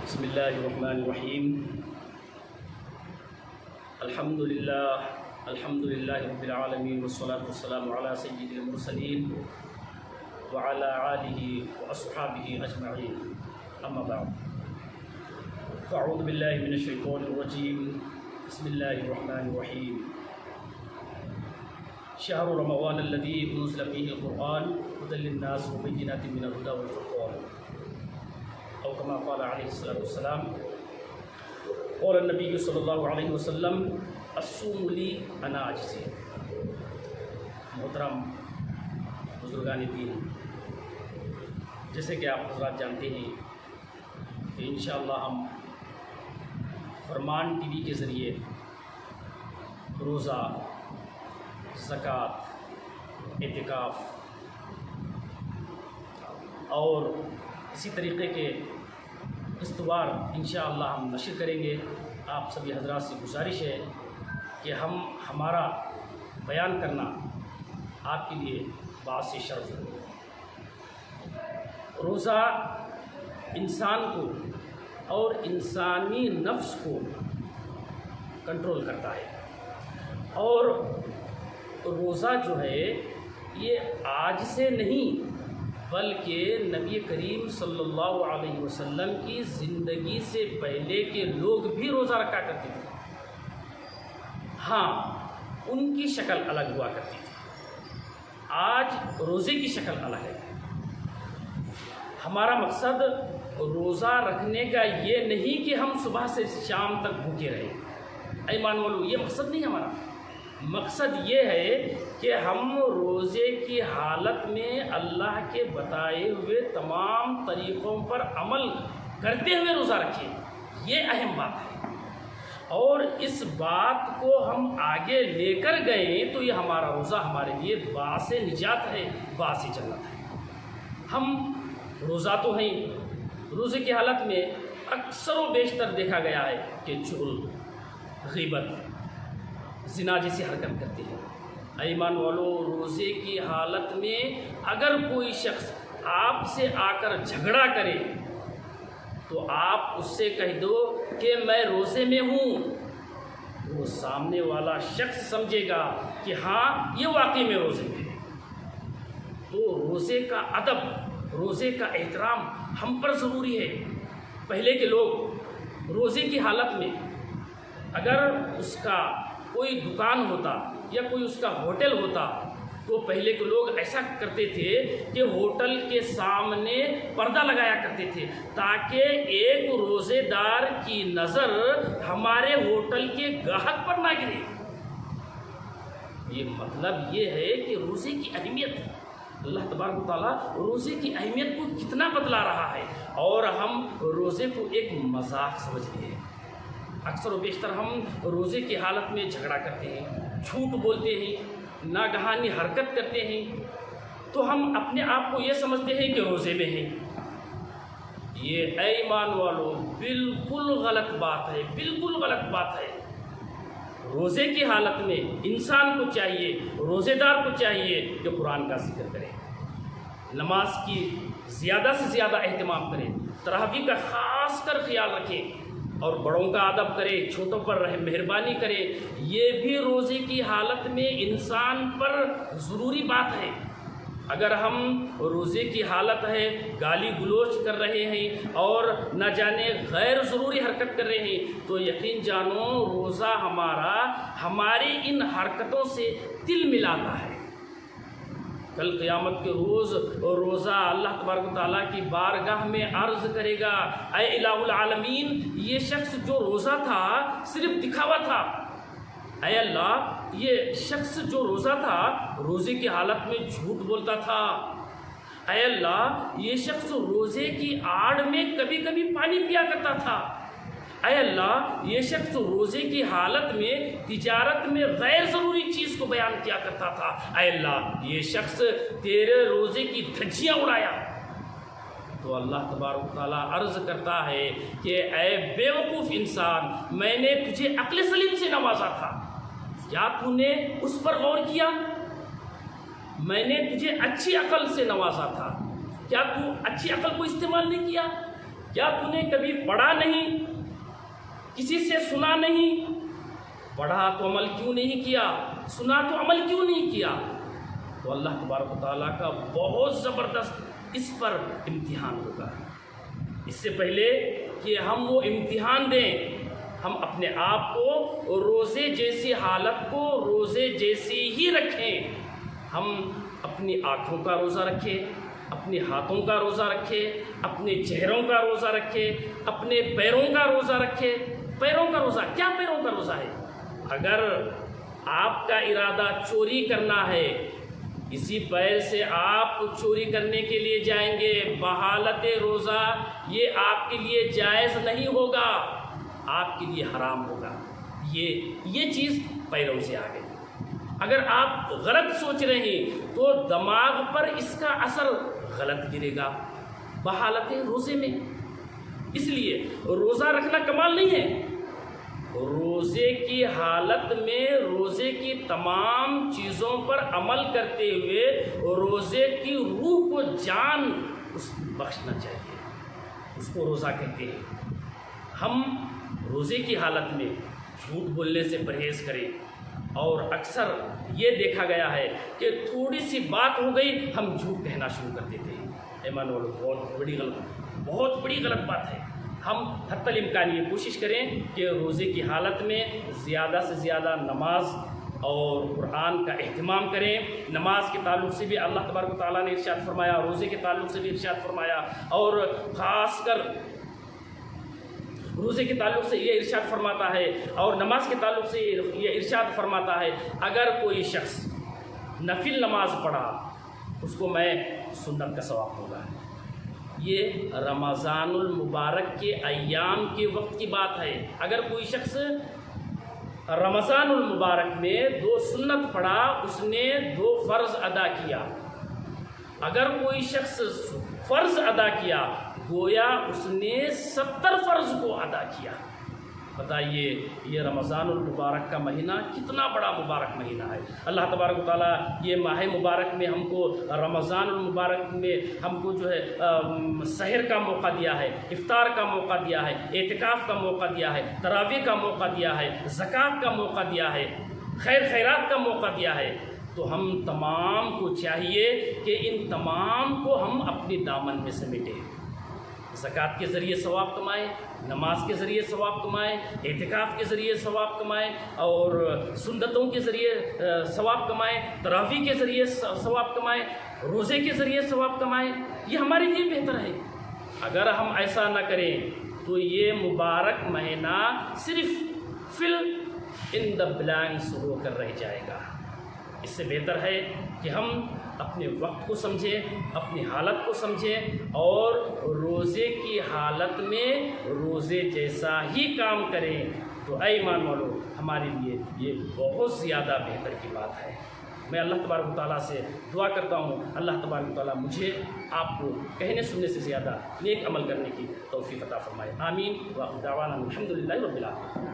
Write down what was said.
بسم اللہ الرحمن الرحیم الحمد للہ رب العالمین والصلاة والسلام علی سید المرسلین وعلی آلہ واصحابہ اجمعین اما بعد فاعوذ باللہ من الشیطان الرجیم بسم اللہ الرحمن الرحیم شہر رمضان الذی انزل فیہ القرآن ھدی للناس وبینات من الھدی والفرقان او کما قال علیہ الصلاۃ والسلام قال النبی صلی اللہ علیہ وسلم الصوم لی انا اجزی۔ محترم بزرگان دین، جیسے کہ آپ حضرات جانتے ہیں کہ انشاءاللہ ہم فرمان ٹی وی کے ذریعے روزہ، زکوٰۃ، اعتکاف اور اسی طریقے کے استوار انشاءاللہ ہم نشر کریں گے۔ آپ سبھی حضرات سے گزارش ہے کہ ہمارا بیان کرنا آپ کے لیے باعث شرف ہے۔ روزہ انسان کو اور انسانی نفس کو کنٹرول کرتا ہے، اور روزہ جو ہے یہ آج سے نہیں بلکہ نبی کریم صلی اللہ علیہ وسلم کی زندگی سے پہلے کے لوگ بھی روزہ رکھا کرتے تھے۔ ہاں، ان کی شکل الگ ہوا کرتی تھی، آج روزے کی شکل الگ ہے۔ ہمارا مقصد روزہ رکھنے کا یہ نہیں کہ ہم صبح سے شام تک بھوکے رہیں، ایمان والو، یہ مقصد نہیں ہمارا۔ مقصد یہ ہے کہ ہم روزے کی حالت میں اللہ کے بتائے ہوئے تمام طریقوں پر عمل کرتے ہوئے روزہ رکھیں، یہ اہم بات ہے۔ اور اس بات کو ہم آگے لے کر گئے تو یہ ہمارا روزہ ہمارے لیے باعث نجات ہے، باعث جنت ہے۔ ہم روزہ تو ہیں، روزے کی حالت میں اکثر و بیشتر دیکھا گیا ہے کہ چغل، غیبت، زنا جیسی حرکت کرتے ہیں۔ ایمان والو، روزے کی حالت میں اگر کوئی شخص آپ سے آ کر جھگڑا کرے تو آپ اس سے کہہ دو کہ میں روزے میں ہوں، وہ سامنے والا شخص سمجھے گا کہ ہاں یہ واقعی میں روزے میں ہے۔ تو روزے کا ادب، روزے کا احترام ہم پر ضروری ہے۔ پہلے کے لوگ روزے کی حالت میں اگر اس کا کوئی دکان ہوتا یا کوئی اس کا ہوٹل ہوتا تو پہلے کے لوگ ایسا کرتے تھے کہ ہوٹل کے سامنے پردہ لگایا کرتے تھے تاکہ ایک روزے دار کی نظر ہمارے ہوٹل کے گاہک پر نہ گرے۔ یہ مطلب یہ ہے کہ روزے کی اہمیت، اللہ تبارک و تعالیٰ روزے کی اہمیت کو کتنا بتلا رہا ہے، اور ہم روزے کو ایک مذاق سمجھتے ہیں۔ اکثر و بیشتر ہم روزے کی حالت میں جھگڑا کرتے ہیں، جھوٹ بولتے ہیں، ناگہانی حرکت کرتے ہیں، تو ہم اپنے آپ کو یہ سمجھتے ہیں کہ روزے میں ہیں۔ یہ ایمان والو بالکل غلط بات ہے، بالکل غلط بات ہے۔ روزے کی حالت میں انسان کو چاہیے، روزے دار کو چاہیے کہ قرآن کا ذکر کرے، نماز کی زیادہ سے زیادہ اہتمام کرے، تراویح کا خاص کر خیال رکھے، اور بڑوں کا ادب کرے، چھوٹوں پر مہربانی کرے۔ یہ بھی روزے کی حالت میں انسان پر ضروری بات ہے۔ اگر ہم روزے کی حالت ہے گالی گلوچ کر رہے ہیں اور نہ جانے غیر ضروری حرکت کر رہے ہیں تو یقین جانو روزہ ہماری ان حرکتوں سے دل ملاتا ہے۔ کل قیامت کے روز روزہ اللہ تبارک و تعالیٰ کی بارگاہ میں عرض کرے گا، اے الہ العالمین، یہ شخص جو روزہ تھا صرف دکھاوا تھا۔ اے اللہ، یہ شخص جو روزہ تھا روزے کی حالت میں جھوٹ بولتا تھا۔ اے اللہ، یہ شخص روزے کی آڑ میں کبھی کبھی پانی پیا کرتا تھا۔ اے اللہ، یہ شخص روزے کی حالت میں تجارت میں غیر ضروری چیز کو بیان کیا کرتا تھا۔ اے اللہ، یہ شخص تیرے روزے کی دھجیاں اڑایا۔ تو اللہ تبارک تعالیٰ عرض کرتا ہے کہ اے بے وقوف انسان، میں نے تجھے عقل سلیم سے نوازا تھا، کیا تو نے اس پر غور کیا؟ میں نے تجھے اچھی عقل سے نوازا تھا، کیا تو اچھی عقل کو استعمال نہیں کیا؟ کیا تو نے کبھی پڑھا نہیں، کسی سے سنا نہیں؟ پڑھا تو عمل کیوں نہیں کیا، سنا تو عمل کیوں نہیں کیا؟ تو اللہ تبارک و تعالیٰ کا بہت زبردست اس پر امتحان ہوگا۔ اس سے پہلے کہ ہم وہ امتحان دیں، ہم اپنے آپ کو روزے جیسی حالت کو روزے جیسی ہی رکھیں۔ ہم اپنی آنکھوں کا روزہ رکھیں، اپنے ہاتھوں کا روزہ رکھیں، اپنے چہروں کا روزہ رکھیں، اپنے پیروں کا روزہ رکھیں۔ پیروں کا روزہ کیا؟ پیروں کا روزہ ہے اگر آپ کا ارادہ چوری کرنا ہے، اسی پیر سے آپ چوری کرنے کے لیے جائیں گے بحالت روزہ، یہ آپ کے لیے جائز نہیں ہوگا، آپ کے لیے حرام ہوگا۔ یہ چیز پیروں سے آ گئی۔ اگر آپ غلط سوچ رہے ہیں تو دماغ پر اس کا اثر غلط گرے گا بحالت روزے میں۔ اس لیے روزہ رکھنا کمال نہیں ہے، روزے کی حالت میں روزے کی تمام چیزوں پر عمل کرتے ہوئے روزے کی روح کو جان بخشنا چاہیے، اس کو روزہ کہتے ہیں۔ ہم روزے کی حالت میں جھوٹ بولنے سے پرہیز کریں، اور اکثر یہ دیکھا گیا ہے کہ تھوڑی سی بات ہو گئی ہم جھوٹ کہنا شروع کر دیتے ہیں۔ ایمان والو، بہت بڑی غلط بات ہے۔ ہم حتی الامکان یہ کوشش کریں کہ روزے کی حالت میں زیادہ سے زیادہ نماز اور قرآن کا اہتمام کریں۔ نماز کے تعلق سے بھی اللہ تبارک و تعالیٰ نے ارشاد فرمایا، روزے کے تعلق سے بھی ارشاد فرمایا، اور خاص کر روزے کے تعلق سے یہ ارشاد فرماتا ہے اور نماز کے تعلق سے یہ ارشاد فرماتا ہے، اگر کوئی شخص نفل نماز پڑھا اس کو میں سنت کا ثواب دوں گا۔ یہ رمضان المبارک کے ایام کے وقت کی بات ہے۔ اگر کوئی شخص رمضان المبارک میں 2 سنت پڑھا، اس نے 2 فرض ادا کیا۔ اگر کوئی شخص فرض ادا کیا گویا اس نے 70 فرض کو ادا کیا۔ بتائیے یہ رمضان المبارک کا مہینہ کتنا بڑا مبارک مہینہ ہے۔ اللہ تبارک و تعالیٰ یہ ماہ مبارک میں ہم کو، رمضان المبارک میں ہم کو جو ہے سحر کا موقع دیا ہے، افطار کا موقع دیا ہے، اعتکاف کا موقع دیا ہے، تراویح کا موقع دیا ہے، زکوٰۃ کا موقع دیا ہے، خیرات کا موقع دیا ہے۔ تو ہم تمام کو چاہیے کہ ان تمام کو ہم اپنی دامن میں سمیٹیں، زکوٰۃ کے ذریعے ثواب کمائیں، نماز کے ذریعے ثواب کمائیں، اعتکاف کے ذریعے ثواب کمائیں، اور سنتوں کے ذریعے ثواب کمائیں، تراویح کے ذریعے ثواب کمائیں، روزے کے ذریعے ثواب کمائیں۔ یہ ہمارے لیے بہتر ہے۔ اگر ہم ایسا نہ کریں تو یہ مبارک مہینہ صرف فل ان دا بلینکس ہو کر رہ جائے گا۔ اس سے بہتر ہے کہ ہم اپنے وقت کو سمجھیں، اپنی حالت کو سمجھیں، اور روزے کی حالت میں روزے جیسا ہی کام کریں۔ تو اے ایمان والو، ہمارے لیے یہ بہت زیادہ بہتر کی بات ہے۔ میں اللہ تبارک و تعالیٰ سے دعا کرتا ہوں، اللہ تبارک و تعالیٰ مجھے آپ کو کہنے سننے سے زیادہ نیک عمل کرنے کی توفیق عطا فرمائے۔ آمین۔ وآخر دعوانا الحمدللہ رب العالمین۔